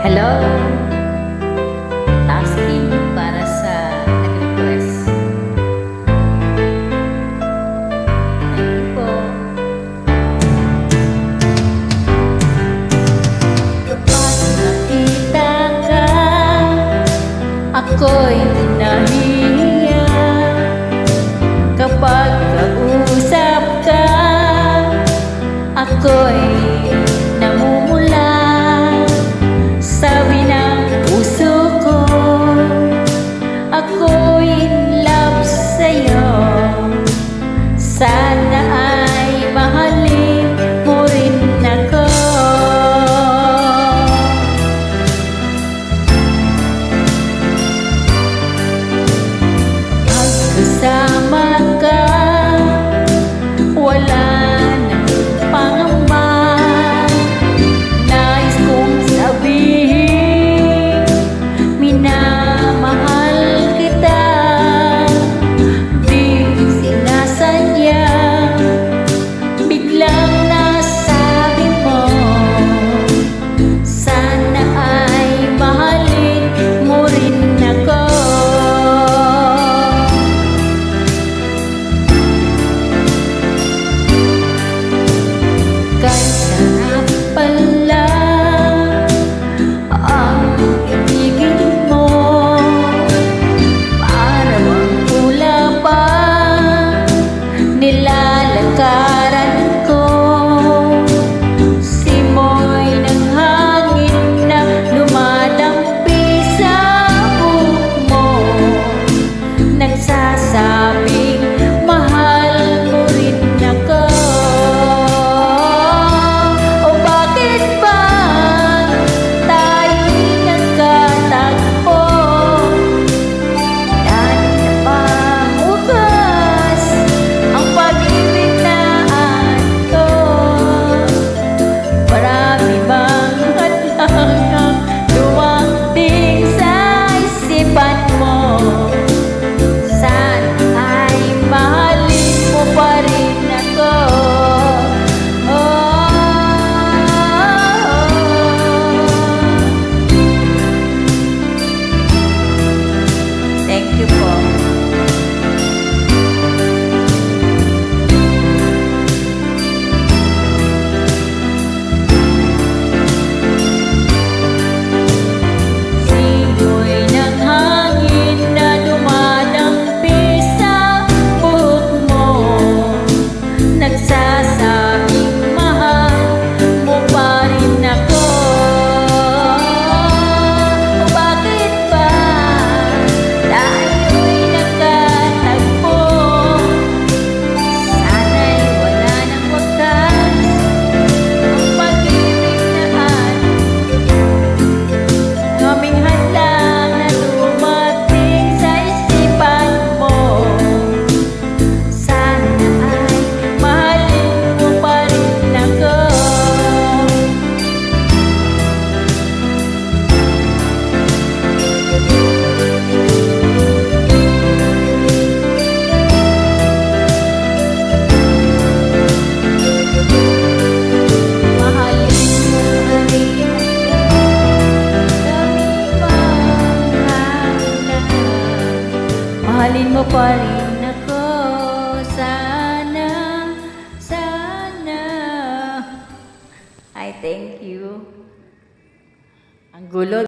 Hello? Tasking para sa nag-request. Thank you po. Kapag nakita ka, ako'y nahihiya. Kapag kausap ka, ako'y namumula. Sabi ng puso ko, ako'y in love sa'yo. Sana ay mahalin mo rin ako. Pag kasama ka, wala nang pangamba. Nais kong sabihin, minamahal kita. Di sinasadya, biglang nasabi mo. Sana ay mahalin mo rin ako. Kahit sarap pala ang ibigin mo, para bang pula pa nilalakaran ko. Simoy ng hangin na lumadampi sa buhok mo, nagsasabing mahal mo rin ako. O bakit ba tayo'y nagkatagpo? Dahil napamukas ang pag-ibig na ato. Marami bang hadlang ang dumating sa isipan mo? Sana ay mahalin mo pa rin ako. Thank you po. Simoy ng hangin na dumadampi sa buhok mo, nagsasabing mahal mo pa rin ako. O bakit ba tayo'y nagkatagpo? Sana'y wala nang wakas ang pag-ibig na aming hadlang na dumating sa isipan mo. Sana ay mahalin mo pa rin ako. Mahalin mo pa rin ako. Mahalin mo pa rin ako. Sana, sana. I thank you. Ang gulo.